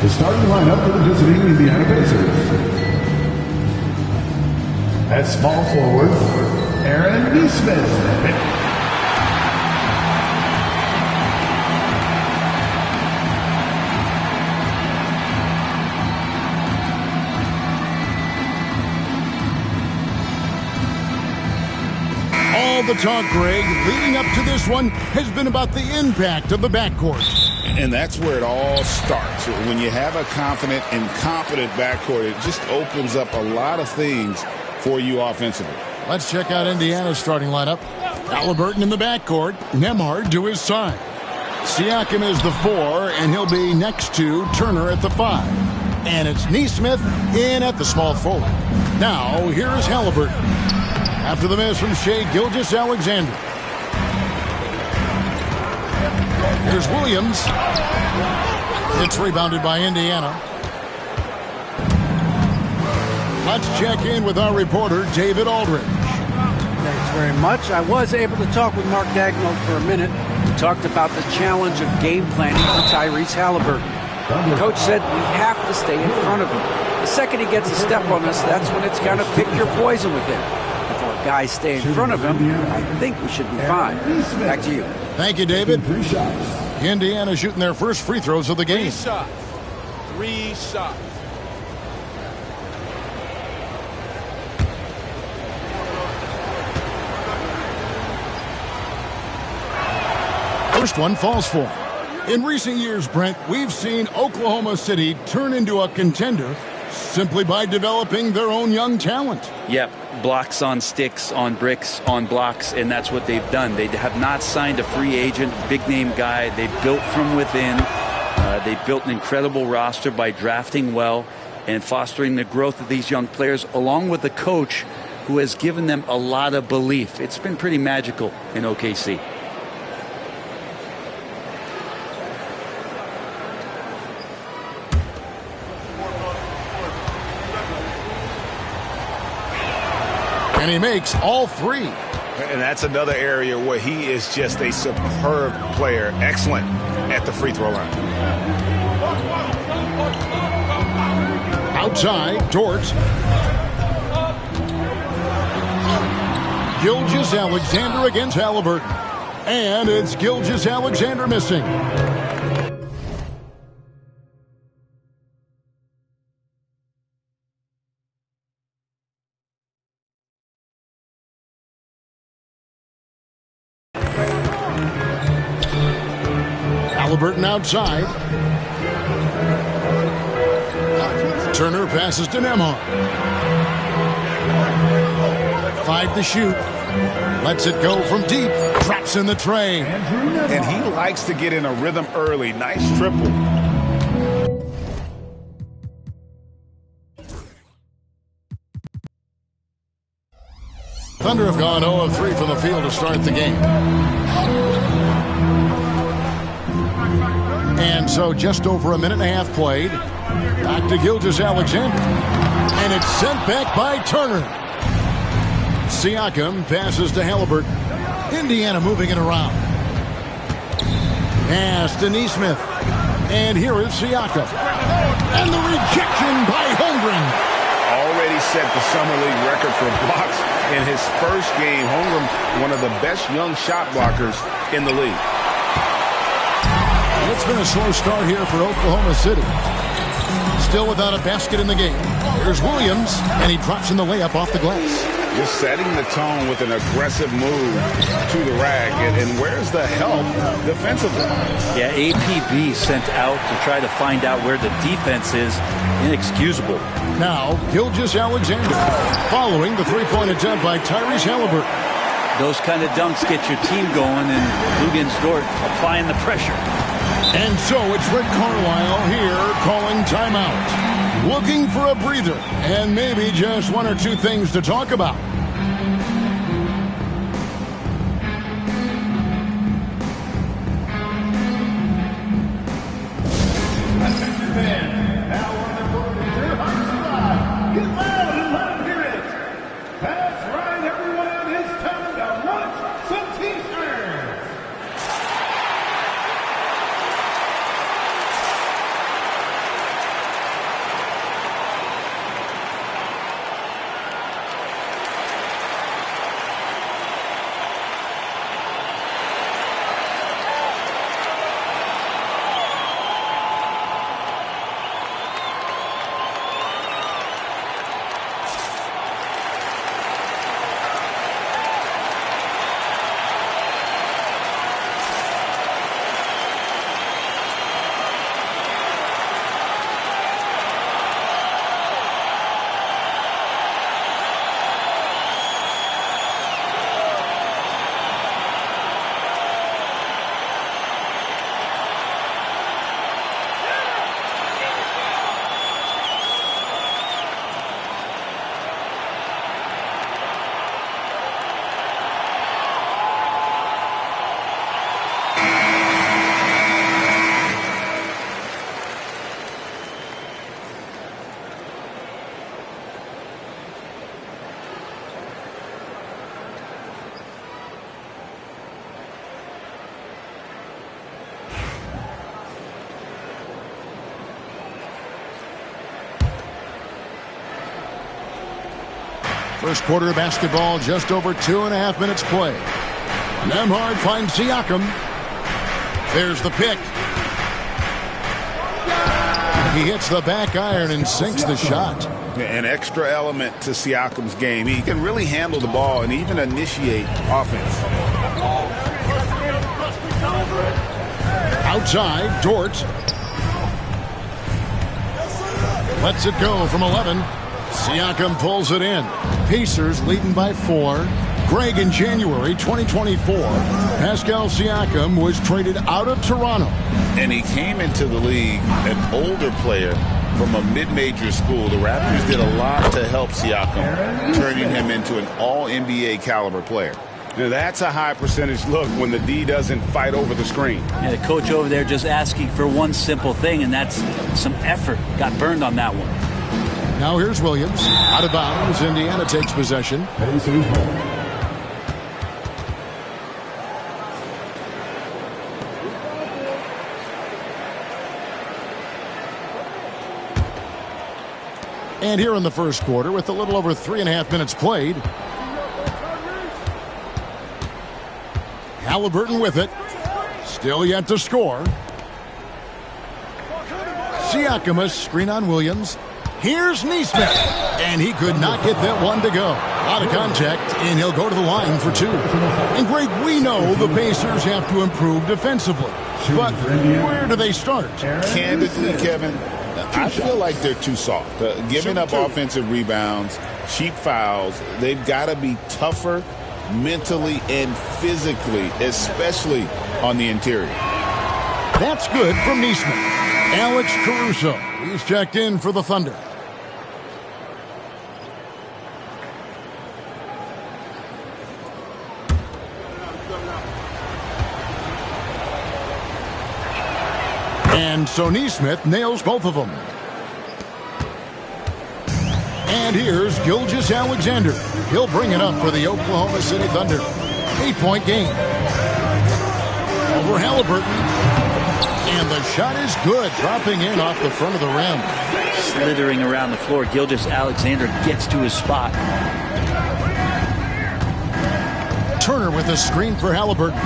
The starting lineup for the visiting Indiana Pacers. At small forward, Aaron Neesmith. All the talk, Greg, leading up to this one has been about the impact of the backcourt. And that's where it all starts. When you have a confident and competent backcourt, it just opens up a lot of things for you offensively. Let's check out Indiana's starting lineup. Halliburton in the backcourt, Nembhard to his side. Siakam is the 4, and he'll be next to Turner at the 5. And it's Neesmith in at the small forward. Now, here is Halliburton. After the miss from Shai Gilgeous-Alexander. Here's Williams. It's rebounded by Indiana. Let's check in with our reporter, David Aldridge. Thanks very much. I was able to talk with Mark Dagnall for a minute. We talked about the challenge of game planning for Tyrese Halliburton. The coach said we have to stay in front of him. The second he gets a step on us, that's when it's kind of pick your poison with him. If our guys stay in front of him, I think we should be fine. Back to you. Thank you, David. Indiana shooting their first free throws of the game. Three shots. First one falls for him. In recent years, Brent, we've seen Oklahoma City turn into a contender simply by developing their own young talent. Yep, blocks on sticks, on bricks, on blocks, and that's what they've done. They have not signed a free agent, big-name guy. They built from within. They built an incredible roster by drafting well and fostering the growth of these young players, along with a coach who has given them a lot of belief. It's been pretty magical in OKC. And he makes all three. And that's another area where he is just a superb player. Excellent at the free throw line. Outside, Dort. Gilgeous-Alexander against Halliburton. And it's Gilgeous-Alexander missing. Halliburton outside. Turner passes to Nembhard. 5 to shoot. Lets it go from deep. Traps in the tray. And he likes to get in a rhythm early. Nice triple. Thunder have gone 0 of 3 from the field to start the game. And so just over a minute and a half played. Back to Gilgeous-Alexander. And it's sent back by Turner. Siakam passes to Halliburton. Indiana moving it around. Pass to Neesmith. And here is Siakam. And the rejection by Holmgren. Already set the Summer League record for blocks in his first game. Holmgren, one of the best young shot blockers in the league. It's been a slow start here for Oklahoma City. Still without a basket in the game. Here's Williams, and he drops in the layup off the glass. Just setting the tone with an aggressive move to the rack. And where's the help defensively? Yeah, APB sent out to try to find out where the defense is. Inexcusable. Now, Gilgeous-Alexander following the three-point attempt by Tyrese Halliburton. Those kind of dunks get your team going, and Lugens Dort applying the pressure. And so it's Rick Carlisle here calling timeout. Looking for a breather and maybe just one or two things to talk about. First quarter of basketball, just over 2.5 minutes play. Nemhard finds Siakam. There's the pick. He hits the back iron and sinks the shot. An extra element to Siakam's game. He can really handle the ball and even initiate offense. Outside, Dort. Lets it go from 11. Siakam pulls it in. Pacers leading by 4. Greg, in January 2024, Pascal Siakam was traded out of Toronto. And he came into the league an older player from a mid-major school. The Raptors did a lot to help Siakam, turning him into an all-NBA caliber player. Now, that's a high percentage look when the D doesn't fight over the screen. Yeah, the coach over there just asking for one simple thing, and that's some effort. Got burned on that one. Now here's Williams. Out of bounds. Indiana takes possession. And here in the first quarter, with a little over 3.5 minutes played, Halliburton with it. Still yet to score. Siakam, a screen on Williams. Here's Nesmith. And he could not get that one to go. Out of contact, and he'll go to the line for 2. And Greg, we know the Pacers have to improve defensively. But where do they start? Candidly, Kevin, I feel like they're too soft. Giving up offensive rebounds, cheap fouls, they've got to be tougher mentally and physically, especially on the interior. That's good from Nesmith. Alex Caruso, he's checked in for the Thunder. And so Nesmith nails both of them. And here's Gilgeous-Alexander. He'll bring it up for the Oklahoma City Thunder. 8-point game. Over Halliburton. And the shot is good, dropping in off the front of the rim. Slithering around the floor, Gilgeous-Alexander gets to his spot. Turner with a screen for Halliburton.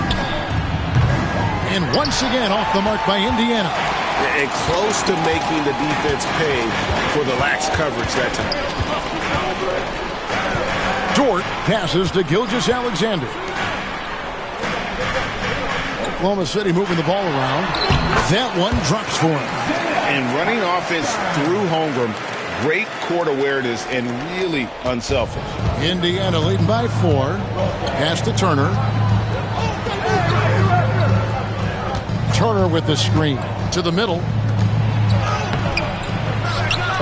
And once again off the mark by Indiana. And close to making the defense pay for the lax coverage that time. Dort passes to Gilgeous-Alexander. Oklahoma City moving the ball around. That one drops for him. And running offense through Holmgren, great court awareness and really unselfish. Indiana leading by 4. Pass to Turner. Turner with the screen to the middle.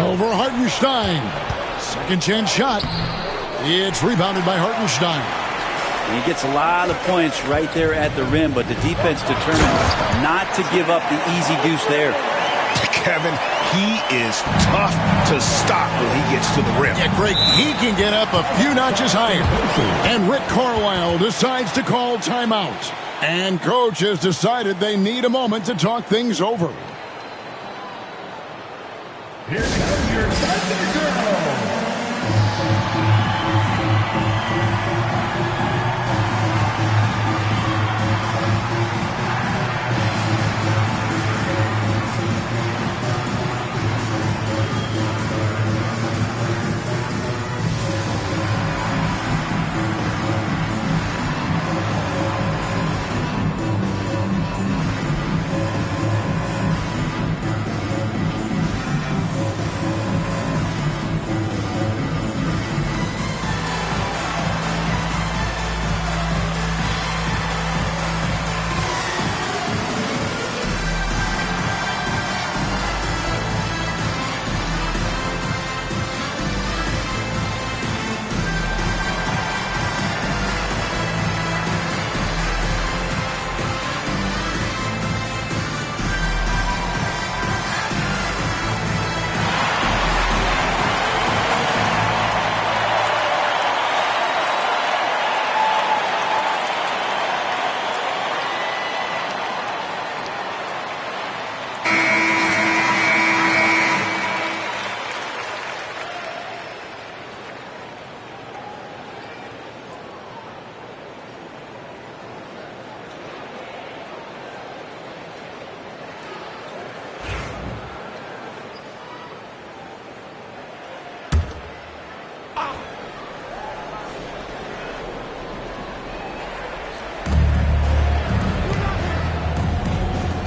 Over Hartenstein. Second chance shot. It's rebounded by Hartenstein. He gets a lot of points right there at the rim, but the defense determined not to give up the easy deuce there. Kevin, he is tough to stop when he gets to the rim. Yeah, Greg, he can get up a few notches higher. And Rick Carlisle decides to call timeout. And coach has decided they need a moment to talk things over. Here comes your Thunder Girl.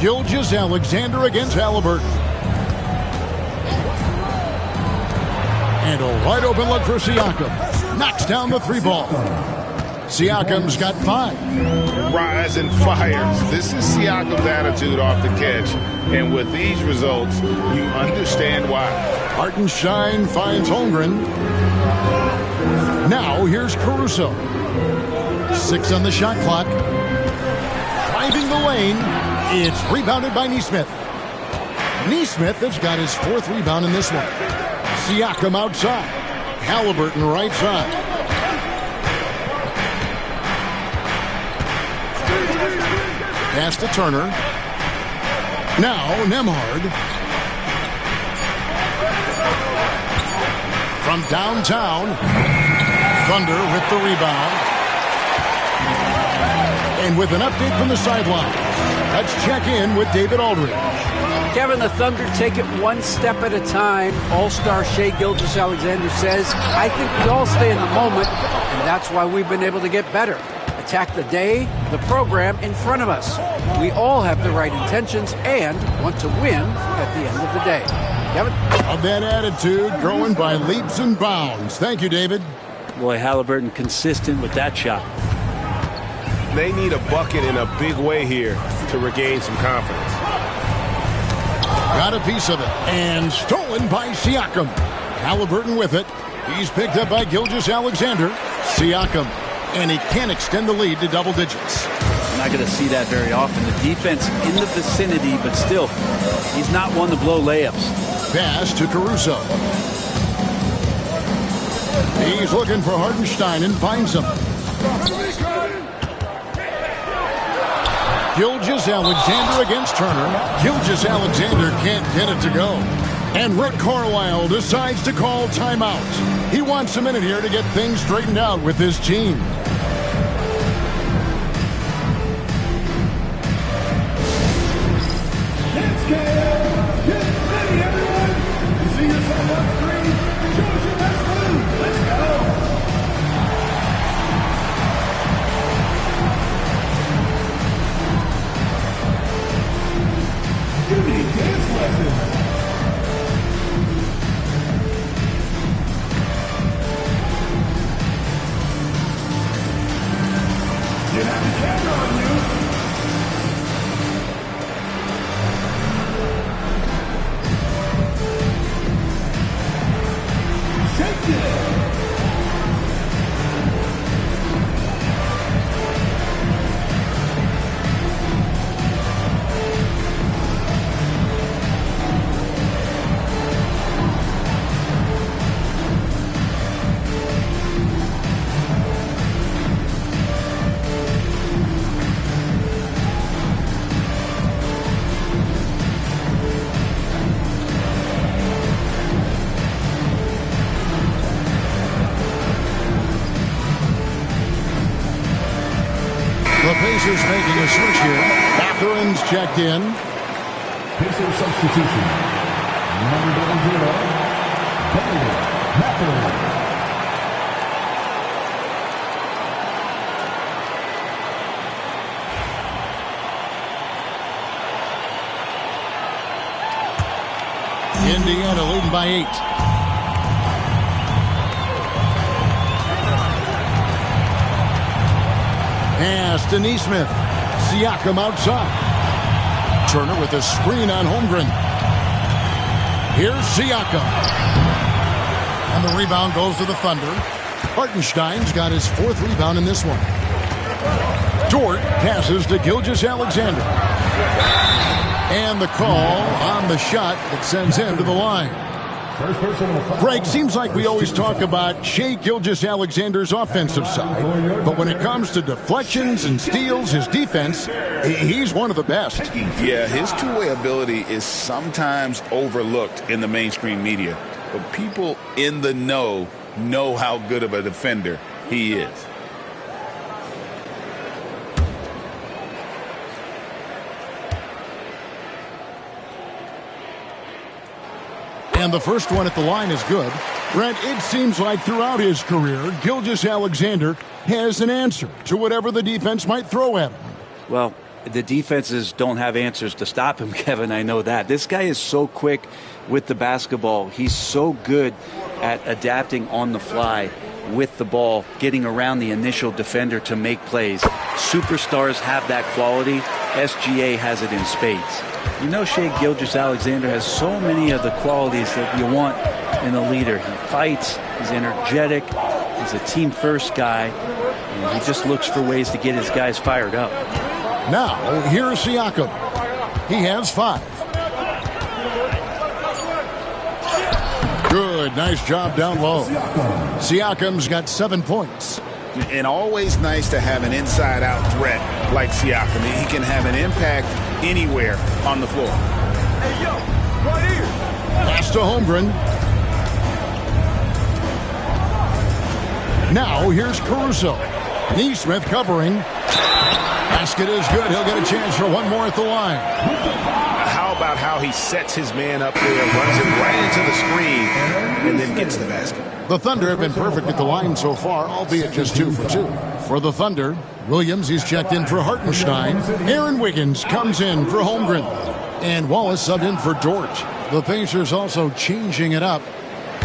Gilgeous Alexander against Halliburton. And a wide open look for Siakam. Knocks down the three ball. Siakam's got 5. Rise and fires. This is Siakam's attitude off the catch. And with these results, you understand why. Hartenstein finds Holmgren. Now here's Caruso. 6 on the shot clock. Driving the lane. It's rebounded by Nesmith. Nesmith has got his 4th rebound in this one. Siakam outside. Halliburton right side. Pass to Turner. Now Nembhard. From downtown. Thunder with the rebound. And with an update from the sideline, let's check in with David Aldridge. Kevin, the Thunder take it one step at a time. All-star Shai Gilgeous-Alexander says, I think we all stay in the moment, and that's why we've been able to get better. Attack the day, the program in front of us. We all have the right intentions and want to win at the end of the day. Kevin? Of that attitude, growing by leaps and bounds. Thank you, David. Boy, Halliburton consistent with that shot. They need a bucket in a big way here to regain some confidence. Got a piece of it. And stolen by Siakam. Halliburton with it. He's picked up by Gilgeous-Alexander. Siakam. And he can extend the lead to double digits. You're not going to see that very often. The defense in the vicinity, but still, he's not one to blow layups. Pass to Caruso. He's looking for Hartenstein and finds him. Gilgeous-Alexander against Turner. Gilgeous-Alexander can't get it to go. And Rick Carlisle decides to call timeout. He wants a minute here to get things straightened out with his team. Let's get ready, everyone. You see yourself on screen? Show us your best move. Let's go. Give me dance lessons. You have the camera on you. Shake it. The Pacers making a switch here. Matherin's checked in. Pacers substitution. Number 0, Matherin. Indiana leading by 8. Pass to Nesmith. Siakam outside. Turner with a screen on Holmgren. Here's Siakam. And the rebound goes to the Thunder. Hartenstein's got his 4th rebound in this one. Dort passes to Gilgeous-Alexander. And the call on the shot that sends him to the line. Greg, seems like we always talk about Shai Gilgeous-Alexander's offensive side, but when it comes to deflections and steals, his defense, he's one of the best. Yeah, his two-way ability is sometimes overlooked in the mainstream media, but people in the know how good of a defender he is. And the first one at the line is good. Brent, it seems like throughout his career, Gilgeous-Alexander has an answer to whatever the defense might throw at him. Well, The defenses don't have answers to stop him, Kevin. I know that. This guy is so quick with the basketball. He's so good at adapting on the fly with the ball, getting around the initial defender to make plays. Superstars have that quality. SGA has it in spades. You know, Shai Gilgeous-Alexander has so many of the qualities that you want in a leader. He fights, he's energetic, he's a team-first guy, and he just looks for ways to get his guys fired up. Now, here's Siakam. He has 5. Good, nice job down low. Siakam's got 7 points. And always nice to have an inside-out threat like Siakam. He can have an impact anywhere on the floor. Hey, yo, right here. Pass to Holmgren. Now, here's Caruso. Neesmith covering. Basket is good. He'll get a chance for one more at the line. How about how he sets his man up there, runs it right into the screen, and then gets the basket? The Thunder have been perfect at the line so far, albeit just 2 for 2. For the Thunder, Williams, he's checked in for Hartenstein. Aaron Wiggins comes in for Holmgren. And Wallace subbed in for Dort. The Pacers also changing it up.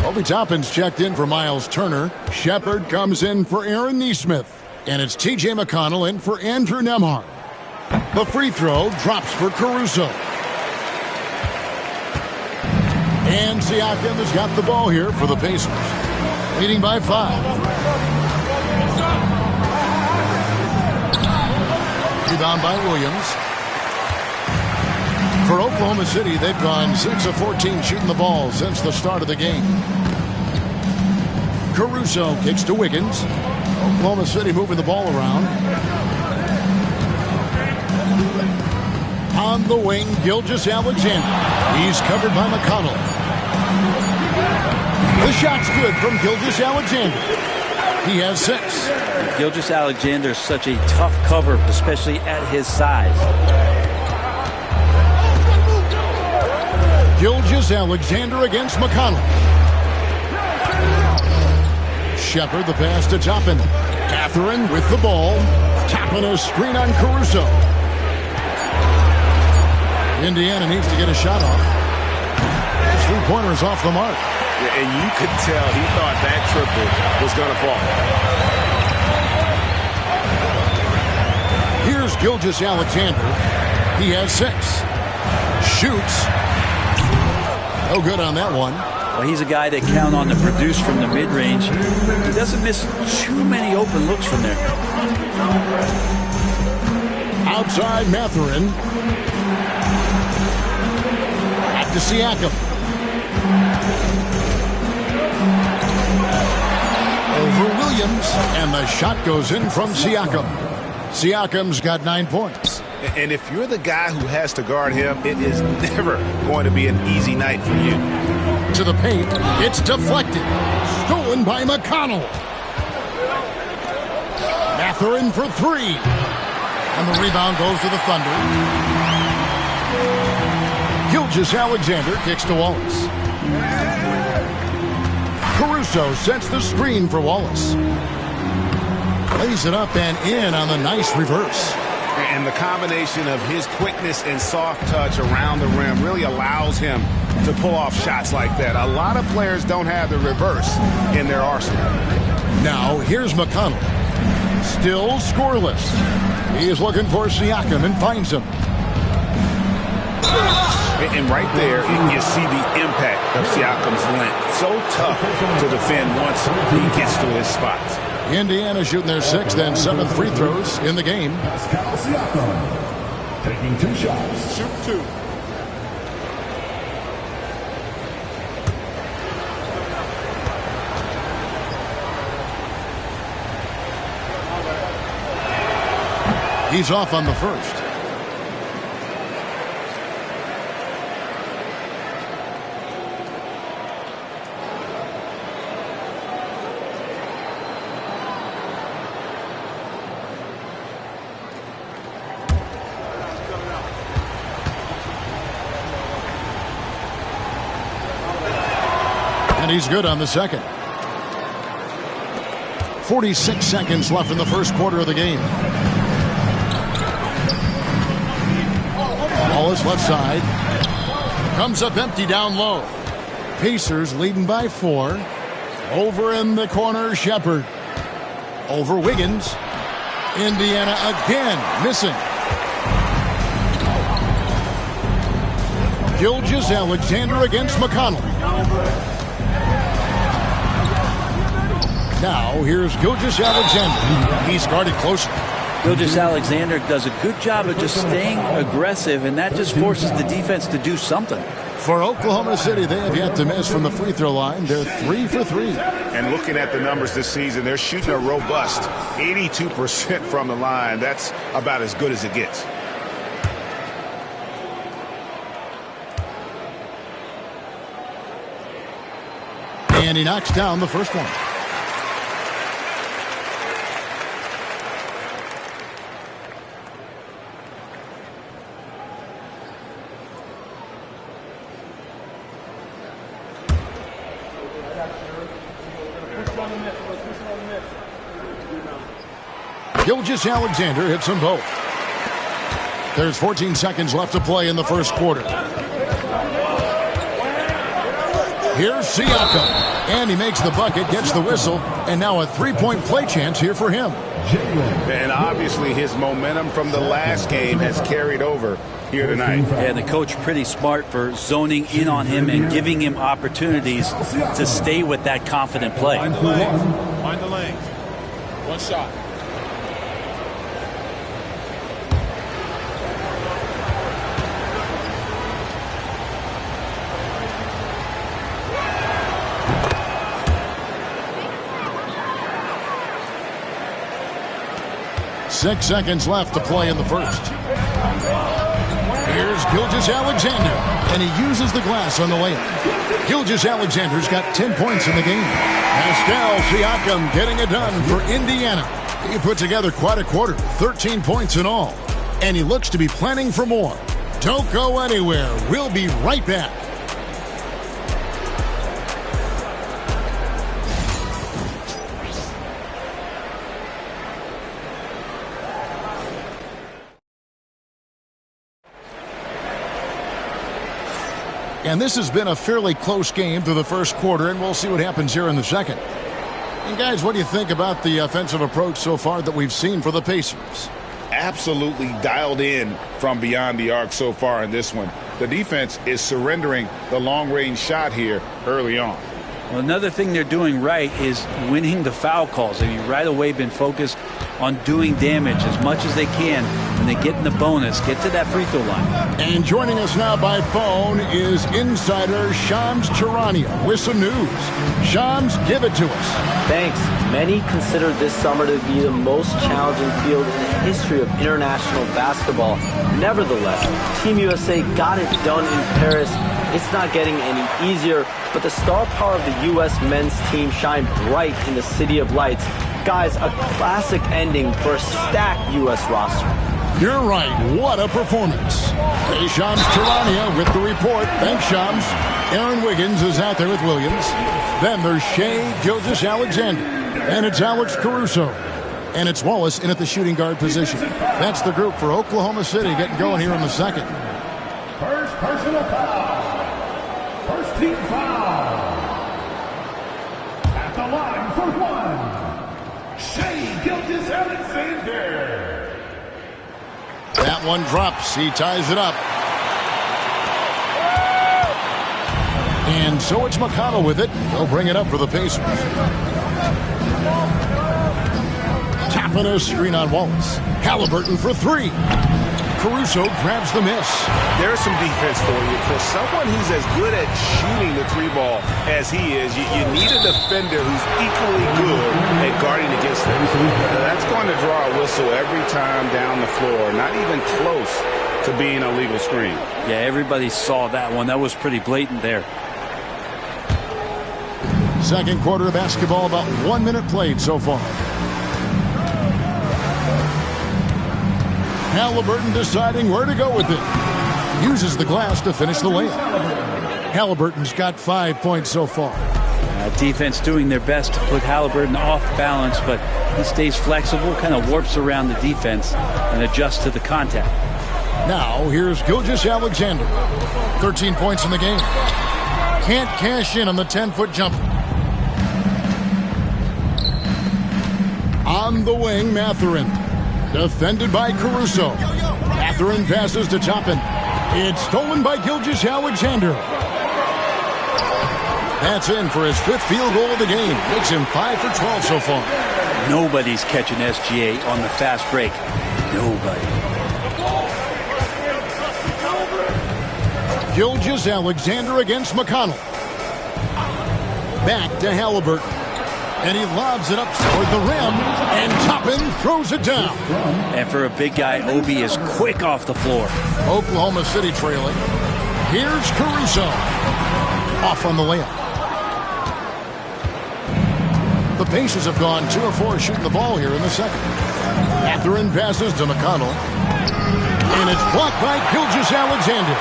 Obi Toppin's checked in for Miles Turner. Shepard comes in for Aaron Neesmith. And it's T.J. McConnell in for Andrew Nembhard. The free throw drops for Caruso. And Siakam has got the ball here for the Pacers. Leading by 5. Rebound by Williams. For Oklahoma City, they've gone 6 of 14 shooting the ball since the start of the game. Caruso kicks to Wiggins. Oklahoma City moving the ball around. On the wing, Gilgeous-Alexander. He's covered by McConnell. The shot's good from Gilgeous-Alexander. He has 6. Gilgeous-Alexander is such a tough cover, especially at his size. Gilgeous-Alexander against McConnell. Shepard, the pass to Toppin. Catherine with the ball. Toppin a screen on Caruso. Indiana needs to get a shot off. Three-pointer's off the mark. Yeah, and you could tell he thought that triple was going to fall. Here's Gilgeous-Alexander. He has 6. Shoots. No good on that one. Well, he's a guy that count on to produce from the mid-range. He doesn't miss too many open looks from there. Outside Mathurin. Back to Siakam. Over Williams. And the shot goes in from Siakam. Siakam's got 9 points. And if you're the guy who has to guard him, it is never going to be an easy night for you. To the paint. It's deflected. Stolen by McConnell. Mathurin for 3. And the rebound goes to the Thunder. Gilgeous-Alexander kicks to Wallace. Caruso sets the screen for Wallace. Lays it up and in on the nice reverse. And the combination of his quickness and soft touch around the rim really allows him to pull off shots like that. A lot of players don't have the reverse in their arsenal. Now, here's McConnell. Still scoreless. He is looking for Siakam and finds him. And right there, you see the impact of Siakam's length. So tough to defend once he gets to his spots. Indiana shooting their 6th and 7th free throws in the game. Pascal Siakam taking 2 shots. Shoot 2. He's off on the first. And he's good on the second. 46 seconds left in the first quarter of the game. Wallace left side. Comes up empty down low. Pacers leading by 4. Over in the corner, Shepard. Over Wiggins. Indiana again missing. Gilgeous-Alexander against McConnell. Now here's Gilgeous-Alexander. He's guarded closely. Gilgeous-Alexander does a good job of just staying aggressive, and that just forces the defense to do something. For Oklahoma City, they have yet to miss from the free throw line. They're 3 for 3. And looking at the numbers this season, they're shooting a robust 82% from the line. That's about as good as it gets. And he knocks down the first one. Gilgeous-Alexander hits them both. There's 14 seconds left to play in the first quarter. Here's Siakam. And he makes the bucket, gets the whistle, and now a three-point play chance here for him. And obviously his momentum from the last game has carried over here tonight. Yeah, the coach pretty smart for zoning in on him and giving him opportunities to stay with that confident play. Find the lane. Find the lane. One shot. Six seconds left to play in the first. Here's Gilgeous-Alexander, and he uses the glass on the layup. Gilgeous-Alexander's got 10 points in the game. Pascal Siakam getting it done for Indiana. He put together quite a quarter, 13 points in all. And he looks to be planning for more. Don't go anywhere. We'll be right back. And this has been a fairly close game through the first quarter, and we'll see what happens here in the second. And guys, what do you think about the offensive approach so far that we've seen for the Pacers? Absolutely dialed in from beyond the arc so far in this one. The defense is surrendering the long-range shot here early on. Well, another thing they're doing right is winning the foul calls. I mean, right away been focused on doing damage as much as they can when they get in the bonus, get to that free throw line. And joining us now by phone is insider Shams Charania with some news. Shams, give it to us. Thanks. Many consider this summer to be the most challenging field in the history of international basketball. Nevertheless, Team USA got it done in Paris. It's not getting any easier, but the star power of the U.S. men's team shined bright in the City of Lights. Guys, a classic ending for a stacked U.S. roster. You're right. What a performance. Hey, Shams Charania with the report. Thanks, Shams. Aaron Wiggins is out there with Williams. Then there's Shea Gilgeous-Alexander. And it's Alex Caruso. And it's Wallace in at the shooting guard position. That's the group for Oklahoma City getting going here in the second. First personal foul. First team foul. At the line for one. Shea Gilgeous-Alexander. That one drops. He ties it up. And so it's McConnell with it. He'll bring it up for the Pacers. Tapping a screen on Wallace. Halliburton for three. Caruso grabs the miss. There's some defense for you. For someone who's as good at shooting the three ball as he is, you need a defender who's equally good at guarding against him. That's going to draw a whistle every time down the floor. Not even close to being a legal screen. Yeah, everybody saw that one. That was pretty blatant there. Second quarter of basketball, about 1 minute played so far. Halliburton deciding where to go with it. Uses the glass to finish the layup. Halliburton's got 5 points so far. Defense doing their best to put Halliburton off balance, but he stays flexible, kind of warps around the defense and adjusts to the contact. Now, here's Gilgeous-Alexander. 13 points in the game. Can't cash in on the 10-foot jumper. On the wing, Mathurin. Defended by Caruso. Mathurin passes to Toppin. It's stolen by Gilgeous-Alexander. That's in for his 5th field goal of the game. Makes him 5 for 12 so far. Nobody's catching SGA on the fast break. Nobody. Gilgeous-Alexander against McConnell. Back to Halliburton. And he lobs it up toward the rim. And Toppin throws it down. And for a big guy, Obi is quick off the floor. Oklahoma City trailing. Here's Caruso. Off on the layup. The Pacers have gone 2 of 4 shooting the ball here in the second. Mathurin passes to McConnell. And it's blocked by Gilgeous-Alexander.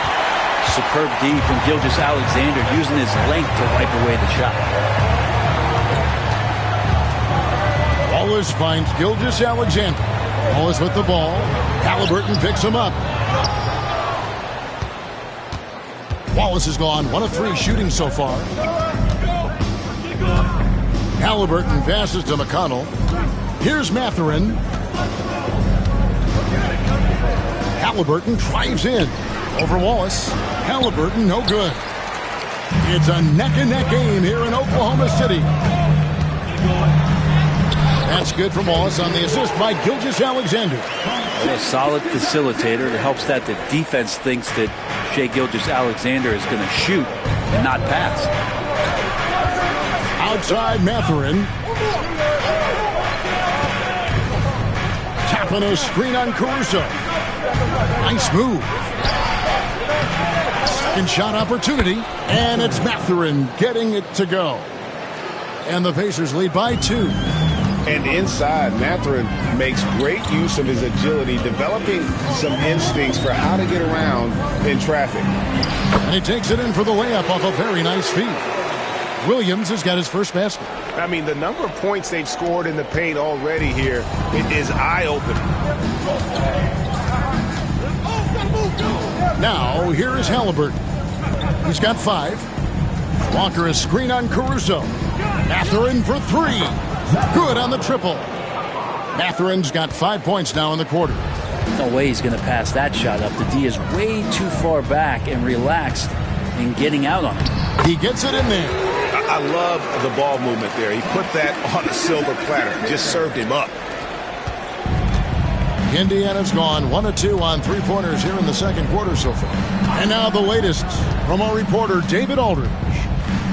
Superb D from Gilgeous-Alexander using his length to wipe away the shot. Wallace finds Gilgeous-Alexander. Wallace with the ball. Halliburton picks him up. Wallace has gone 1 of 3 shooting so far. Halliburton passes to McConnell. Here's Mathurin. Halliburton drives in. Over Wallace. Halliburton, no good. It's a neck-and-neck game here in Oklahoma City. That's good from Wallace on the assist by Gilgeous-Alexander. A solid facilitator that helps that the defense thinks that Shai Gilgeous-Alexander is going to shoot and not pass. Outside Mathurin. Tapping a screen on Caruso. Nice move. Second shot opportunity. And it's Mathurin getting it to go. And the Pacers lead by 2. And inside, Mathurin makes great use of his agility, developing some instincts for how to get around in traffic. And he takes it in for the layup off a very nice feed. Williams has got his first basket. I mean, the number of points they've scored in the paint already here is eye-opening. Now, here is Halliburton. He's got 5. Walker a screen on Caruso. Mathurin for 3. Good on the triple. Mathurin's got 5 points now in the quarter. No way he's going to pass that shot up. The D is way too far back and relaxed in getting out on it. He gets it in there. I love the ball movement there. He put that on a silver platter. Just served him up. Indiana's gone 1 of 2 on 3-pointers here in the second quarter so far. And now the latest from our reporter, David Aldridge.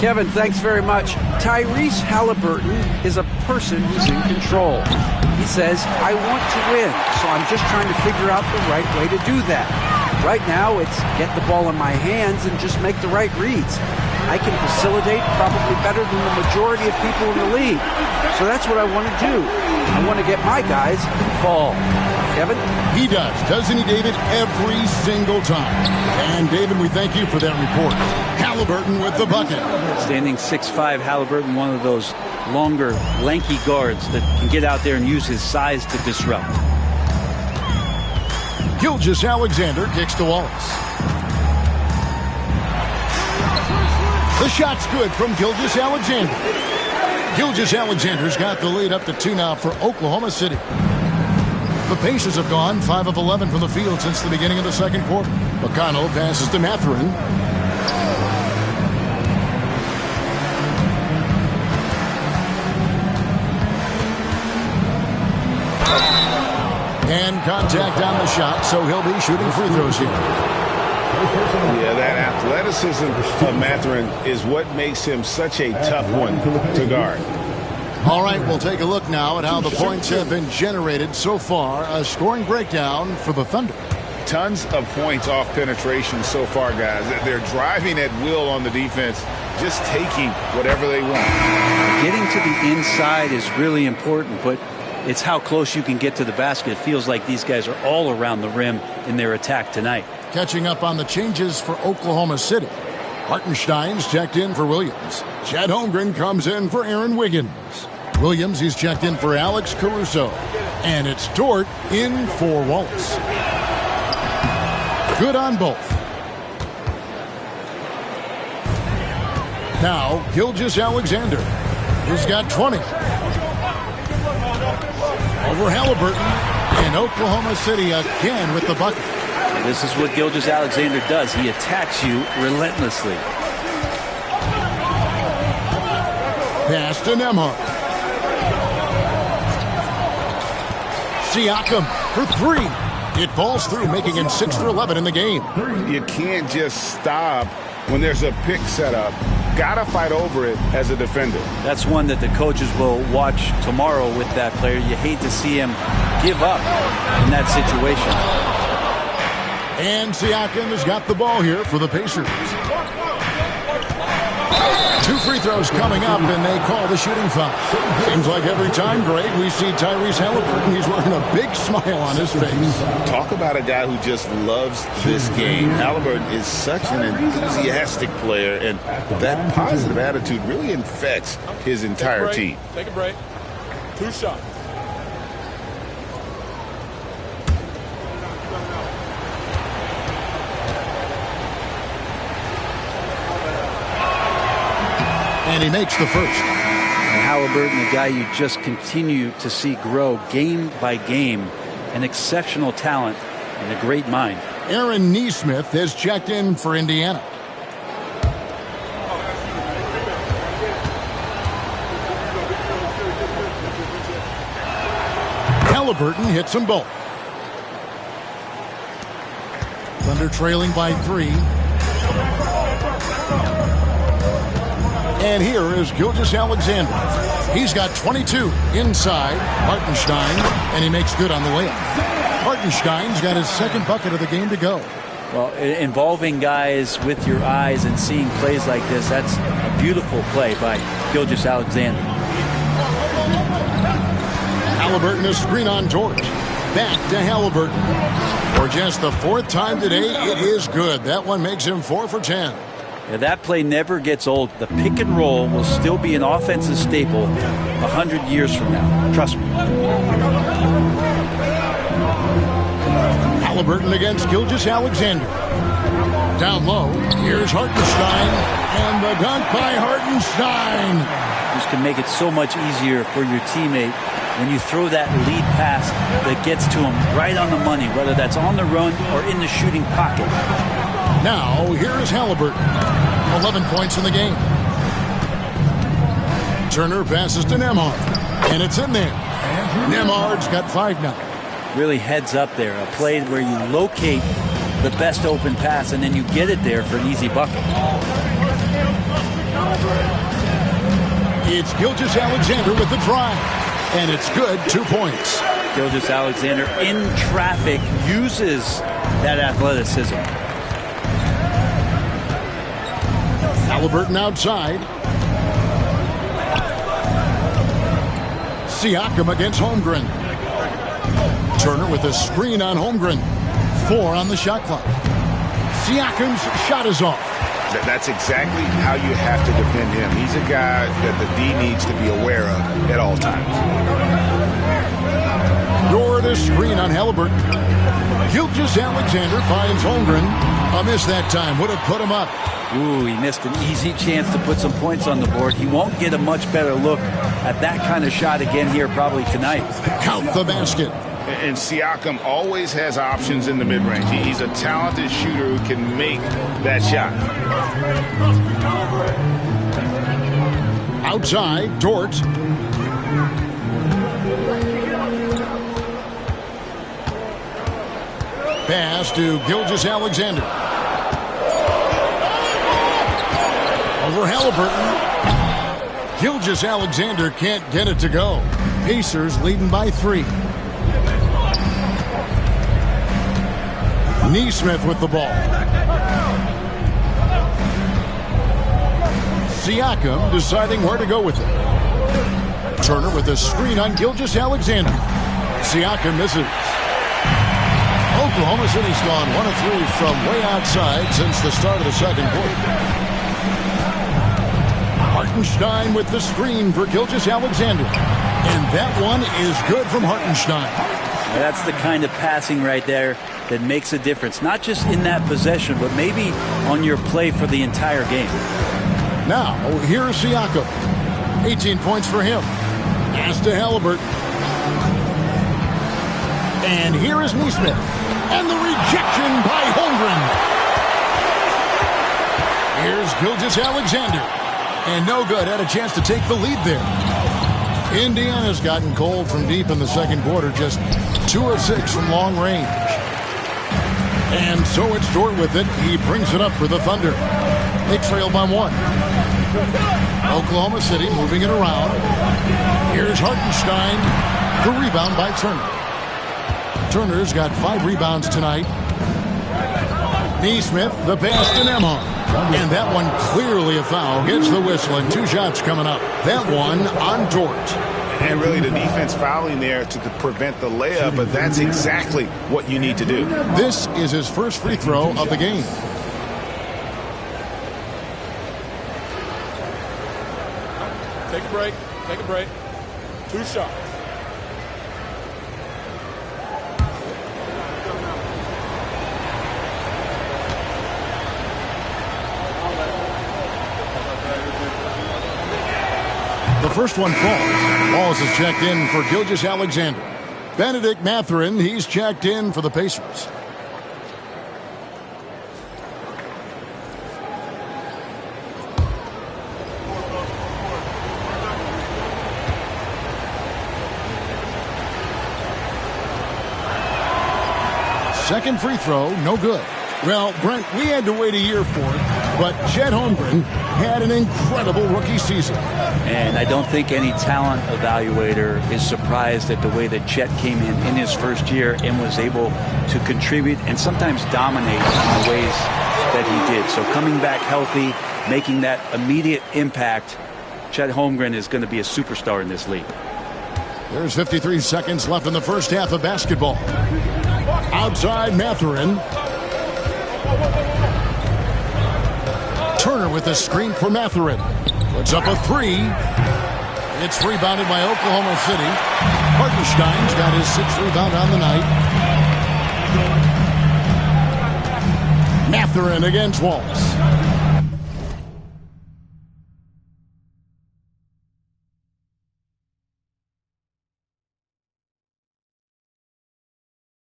Kevin, thanks very much. Tyrese Halliburton is a person who's in control. He says, I want to win, so I'm just trying to figure out the right way to do that. Right now, it's get the ball in my hands and just make the right reads. I can facilitate probably better than the majority of people in the league. So that's what I want to do. I want to get my guys involved. Kevin? He does, doesn't he, David? Every single time. And, David, we thank you for that report. Halliburton with the bucket. Standing 6'5", Halliburton, one of those longer, lanky guards that can get out there and use his size to disrupt. Gilgeous-Alexander kicks to Wallace. The shot's good from Gilgeous-Alexander. Gilgeous-Alexander's got the lead up to 2 now for Oklahoma City. The Pacers have gone 5 of 11 from the field since the beginning of the second quarter. McConnell passes to Mathurin. And contact on the shot, so he'll be shooting free throws here. Yeah, that athleticism of Mathurin is what makes him such a tough one to guard. All right, we'll take a look now at how the points have been generated so far. A scoring breakdown for the Thunder. Tons of points off penetration so far, guys. They're driving at will on the defense, just taking whatever they want. Getting to the inside is really important, but it's how close you can get to the basket. It feels like these guys are all around the rim in their attack tonight. Catching up on the changes for Oklahoma City. Hartenstein's checked in for Williams. Chad Holmgren comes in for Aaron Wiggins. Williams, he's checked in for Alex Caruso. And it's Dort in for Wallace. Good on both. Now, Gilgeous-Alexander. He's got 20. Over Halliburton. And Oklahoma City again with the bucket. This is what Gilgeous-Alexander does. He attacks you relentlessly. Pass to Nembhard. Siakam for 3. It falls through, making him 6 for 11 in the game. You can't just stop when there's a pick set up. Gotta fight over it as a defender. That's one that the coaches will watch tomorrow with that player. You hate to see him give up in that situation. And Siakam has got the ball here for the Pacers. 2 free throws coming up, and they call the shooting foul. Seems like every time, Greg, we see Tyrese Halliburton, he's wearing a big smile on his face. Talk about a guy who just loves this game. Halliburton is such an enthusiastic player, and that positive attitude really infects his entire team. Take a break. 2 shots. And he makes the first. And Halliburton, the guy you just continue to see grow game by game, an exceptional talent and a great mind. Aaron Nesmith has checked in for Indiana. Halliburton hits them both. Thunder trailing by 3. And here is Gilgeous-Alexander. He's got 22 inside Hartenstein, and he makes good on the layup. Hartenstein's got his second bucket of the game to go. Well, involving guys with your eyes and seeing plays like this, that's a beautiful play by Gilgeous-Alexander. Halliburton a screen on George. Back to Halliburton. For just the 4th time today, it is good. That one makes him 4 for 10. Yeah, that play never gets old. The pick and roll will still be an offensive staple 100 years from now. Trust me. Halliburton against Gilgeous-Alexander. Down low, here's Hartenstein, and the dunk by Hartenstein. This can make it so much easier for your teammate when you throw that lead pass that gets to him right on the money, whether that's on the run or in the shooting pocket. Now, here is Halliburton. 11 points in the game. Turner passes to Nembhard, and it's in there. Nembhard's got 5 now. Really heads up there, a play where you locate the best open pass and then you get it there for an easy bucket. It's Gilgeous-Alexander with the drive, and it's good. 2 points. Gilgeous-Alexander in traffic uses that athleticism. Halliburton outside. Siakam against Holmgren. Turner with a screen on Holmgren. 4 on the shot clock. Siakam's shot is off. That's exactly how you have to defend him. He's a guy that the D needs to be aware of at all times. Door the screen on Halliburton. Gilgeous-Alexander finds Holmgren. A miss that time. Would have put him up. Ooh, he missed an easy chance to put some points on the board. He won't get a much better look at that kind of shot again here probably tonight. Count the basket. And Siakam always has options in the mid-range. He's a talented shooter who can make that shot. Outside, Dort. Pass to Gilgeous-Alexander. Over Halliburton. Gilgeous-Alexander can't get it to go. Pacers leading by 3. Nesmith with the ball. Siakam deciding where to go with it. Turner with a screen on Gilgeous-Alexander. Siakam misses. Oklahoma City's gone 1 of 3 from way outside since the start of the second quarter. Hartenstein with the screen for Gilgeous-Alexander. And that one is good from Hartenstein. That's the kind of passing right there that makes a difference, not just in that possession, but maybe on your play for the entire game. Now, here's Siakam. 18 points for him. Pass to Halliburton. And here is Neesmith. And the rejection by Holmgren. Here's Gilgeous-Alexander. And no good. Had a chance to take the lead there. Indiana's gotten cold from deep in the second quarter. Just 2 of 6 from long range. And so it's Dort with it. He brings it up for the Thunder. They trail by 1. Oklahoma City moving it around. Here's Hartenstein. The rebound by Turner. Turner's got 5 rebounds tonight. Neesmith, the pass to Nembhard. And that one clearly a foul. Gets the whistle and 2 shots coming up. That one on Dort. And really the defense fouling there to prevent the layup, but that's exactly what you need to do. This is his first free throw of the game. Take a break. Take a break. 2 shots. The first one falls. Walls is checked in for Gilgeous-Alexander. Benedict Mathurin, he's checked in for the Pacers. Second free throw, no good. Well, Brent, we had to wait a year for it, but Chet Holmgren had an incredible rookie season. And I don't think any talent evaluator is surprised at the way that Chet came in his first year and was able to contribute and sometimes dominate in the ways that he did. So coming back healthy, making that immediate impact, Chet Holmgren is going to be a superstar in this league. There's 53 seconds left in the first half of basketball. Outside Mathurin. Turner with a screen for Mathurin. Puts up a 3. It's rebounded by Oklahoma City. Hartenstein's got his 6th rebound on the night. Mathurin against Walls.